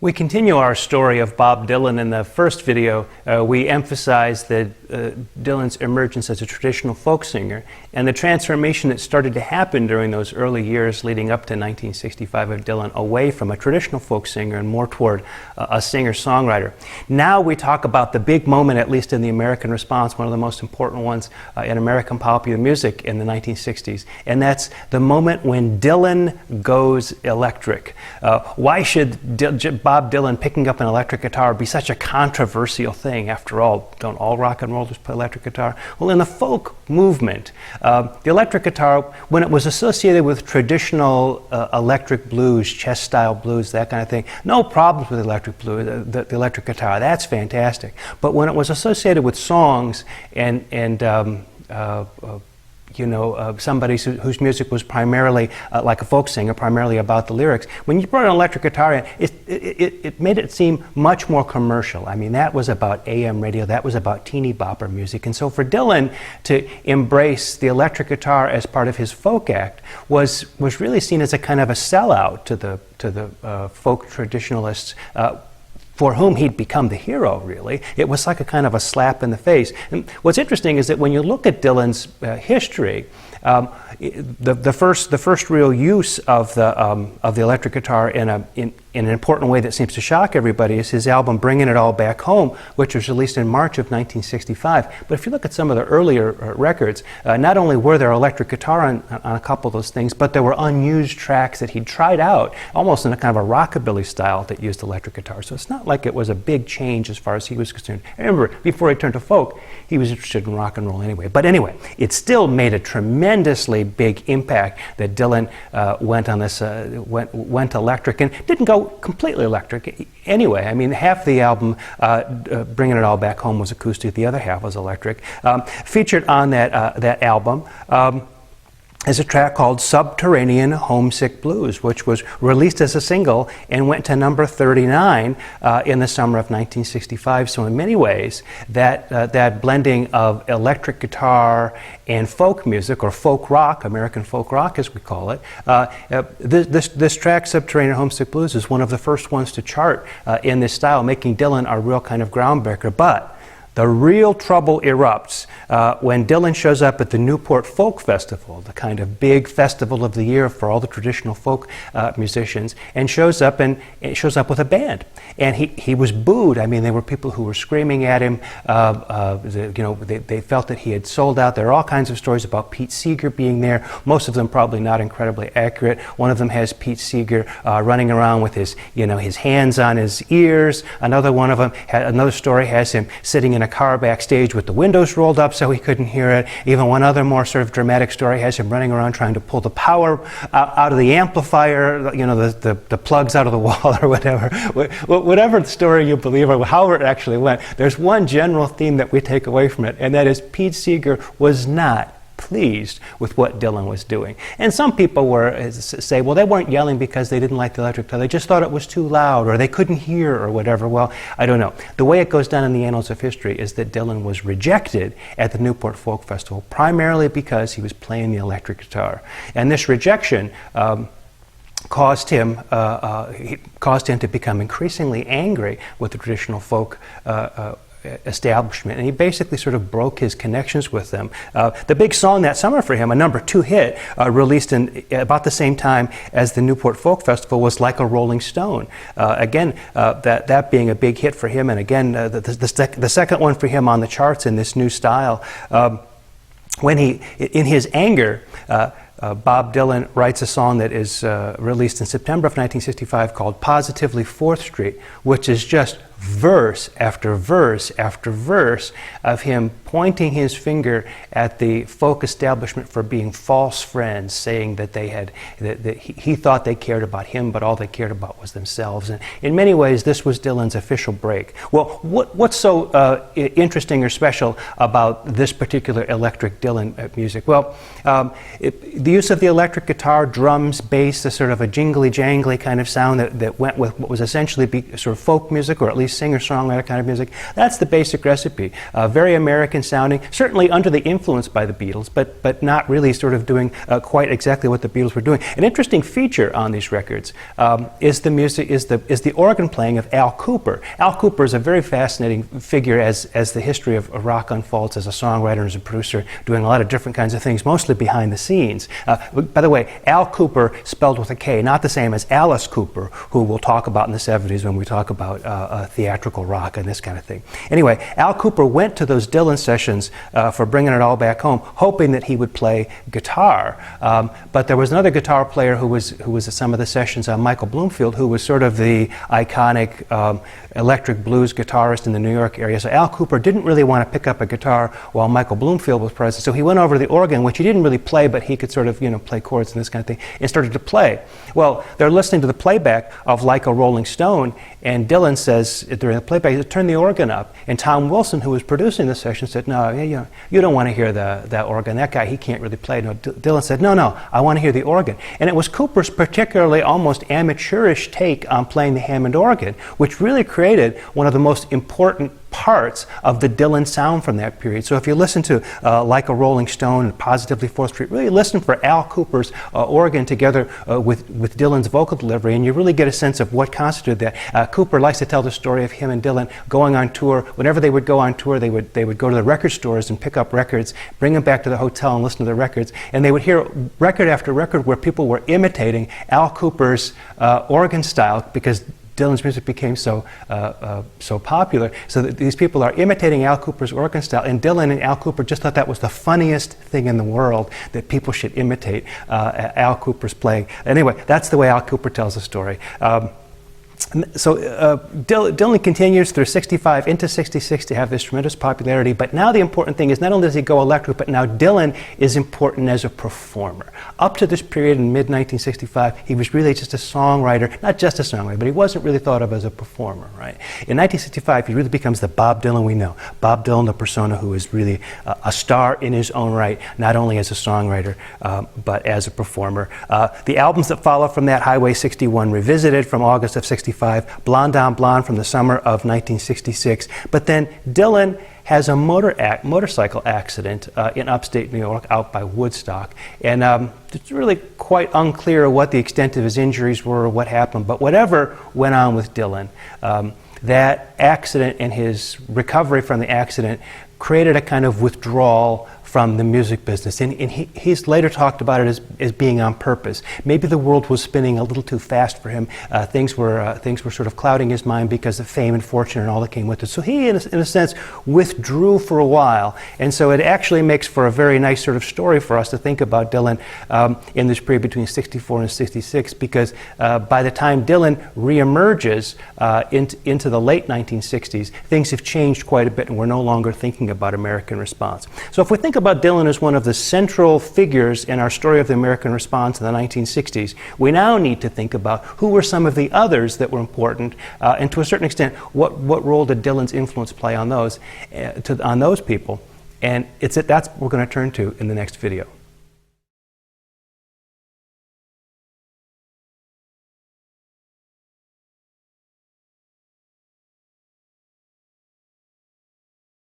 We continue our story of Bob Dylan. In the first video, we emphasized that Dylan's emergence as a traditional folk singer and the transformation that started to happen during those early years leading up to 1965 of Dylan away from a traditional folk singer and more toward a singer-songwriter. Now we talk about the big moment, at least in the American response, one of the most important ones in American popular music in the 1960s, and that's the moment when Dylan goes electric. Why should Bob Dylan picking up an electric guitar be such a controversial thing? After all, don't all rock and rollers play electric guitar? Well, in the folk movement, the electric guitar, when it was associated with traditional electric blues, chest-style blues, that kind of thing, no problems with electric blues, the electric guitar, that's fantastic. But when it was associated with songs and somebody whose music was primarily like a folk singer, primarily about the lyrics. When you brought an electric guitar in, it made it seem much more commercial. I mean, that was about AM radio, that was about teeny bopper music. And so for Dylan to embrace the electric guitar as part of his folk act was really seen as a kind of a sellout to the folk traditionalists, for whom he'd become the hero, really. It was like a kind of a slap in the face. And what's interesting is that when you look at Dylan's history, the first real use of the electric guitar in an important way that seems to shock everybody is his album Bringing It All Back Home, which was released in March of 1965. But if you look at some of the earlier records, not only were there electric guitar on a couple of those things, but there were unused tracks that he'd tried out, almost in a kind of a rockabilly style that used electric guitar. So it's not like it was a big change as far as he was concerned. I remember, before he turned to folk, he was interested in rock and roll anyway. But anyway, it still made a tremendously big impact that Dylan went on this, went electric, and didn't go completely electric anyway. I mean, half the album, Bringing It All Back Home, was acoustic, the other half was electric. Featured on that album is a track called Subterranean Homesick Blues, which was released as a single and went to number 39 in the summer of 1965. So in many ways, that blending of electric guitar and folk music, or folk rock, American folk rock as we call it, this track, Subterranean Homesick Blues, is one of the first ones to chart in this style, making Dylan a real kind of groundbreaker. But the real trouble erupts when Dylan shows up at the Newport Folk Festival, the kind of big festival of the year for all the traditional folk musicians, and shows up with a band. And he was booed. I mean, there were people who were screaming at him. They felt that he had sold out. There are all kinds of stories about Pete Seeger being there. Most of them probably not incredibly accurate. One of them has Pete Seeger running around with his hands on his ears. Another story has him sitting in a car backstage with the windows rolled up so he couldn't hear it. Even one other more sort of dramatic story has him running around trying to pull the power out of the amplifier, the plugs out of the wall or whatever. Whatever the story you believe or however it actually went, there's one general theme that we take away from it, and that is Pete Seeger was not pleased with what Dylan was doing. And some people say, well, they weren't yelling because they didn't like the electric guitar, they just thought it was too loud, or they couldn't hear, or whatever. Well, I don't know. The way it goes down in the annals of history is that Dylan was rejected at the Newport Folk Festival, primarily because he was playing the electric guitar. And this rejection caused him to become increasingly angry with the traditional folk establishment, and he basically sort of broke his connections with them. The big song that summer for him, a number 2 hit, released in about the same time as the Newport Folk Festival, was Like a Rolling Stone. Again, that being a big hit for him, and again, the second one for him on the charts in this new style. When in his anger, Bob Dylan writes a song that is released in September of 1965 called Positively 4th Street, which is just verse after verse after verse of him pointing his finger at the folk establishment for being false friends, saying that he thought they cared about him, but all they cared about was themselves. And in many ways, this was Dylan's official break. Well, what's so interesting or special about this particular electric Dylan music? Well, the use of the electric guitar, drums, bass, a sort of a jingly-jangly kind of sound that went with what was essentially sort of folk music, or at least 70s, singer-songwriter kind of music. That's the basic recipe. Very American sounding, certainly under the influence by the Beatles, but not really sort of doing quite exactly what the Beatles were doing. An interesting feature on these records is the organ playing of Al Kooper. Al Kooper is a very fascinating figure as the history of rock unfolds, as a songwriter and as a producer, doing a lot of different kinds of things, mostly behind the scenes. By the way, Al Kooper, spelled with a K, not the same as Alice Cooper, who we'll talk about in the 70s when we talk about theatrical rock and this kind of thing. Anyway, Al Kooper went to those Dylan sessions for Bringing It All Back Home, hoping that he would play guitar. But there was another guitar player who was at some of the sessions, Michael Bloomfield, who was sort of the iconic electric blues guitarist in the New York area. So Al Kooper didn't really want to pick up a guitar while Michael Bloomfield was present. So he went over to the organ, which he didn't really play, but he could sort of, play chords and this kind of thing, and started to play. Well, they're listening to the playback of Like a Rolling Stone, and Dylan says during the playback, turn the organ up. And Tom Wilson, who was producing the session, said, no, you don't want to hear that organ. That guy, he can't really play. No, Dylan said, no, I want to hear the organ. And it was Cooper's particularly almost amateurish take on playing the Hammond organ, which really created one of the most important parts of the Dylan sound from that period. So if you listen to Like a Rolling Stone and Positively 4th Street, really listen for Al Kooper's organ together with Dylan's vocal delivery, and you really get a sense of what constituted that. Cooper likes to tell the story of him and Dylan going on tour. Whenever they would go on tour, they would go to the record stores and pick up records, bring them back to the hotel and listen to the records, and they would hear record after record where people were imitating Al Kooper's organ style, because Dylan's music became so popular, so that these people are imitating Al Kooper's organ style, and Dylan and Al Kooper just thought that was the funniest thing in the world, that people should imitate Al Kooper's playing. Anyway, that's the way Al Kooper tells the story. So Dylan continues through 65 into 66 to have this tremendous popularity, but now the important thing is not only does he go electric, but now Dylan is important as a performer. Up to this period in mid-1965, he was really just a songwriter, not just a songwriter, but he wasn't really thought of as a performer, right? In 1965, he really becomes the Bob Dylan we know. Bob Dylan, the persona who is really a star in his own right, not only as a songwriter, but as a performer. The albums that follow from that, Highway 61 Revisited from August of 65, Blonde on Blonde from the summer of 1966. But then Dylan has a motorcycle accident in upstate New York out by Woodstock. And it's really quite unclear what the extent of his injuries were or what happened. But whatever went on with Dylan, that accident and his recovery from the accident created a kind of withdrawal from the music business, and he's later talked about it as being on purpose. Maybe the world was spinning a little too fast for him. Things were sort of clouding his mind because of fame and fortune and all that came with it. So he, in a sense, withdrew for a while, and so it actually makes for a very nice sort of story for us to think about Dylan in this period between 64 and 66, because by the time Dylan reemerges into the late 1960s, things have changed quite a bit, and we're no longer thinking about American response. So if we think about Dylan as one of the central figures in our story of the American response in the 1960s, we now need to think about who were some of the others that were important, and to a certain extent, what role did Dylan's influence play on those people? And that's what we're going to turn to in the next video.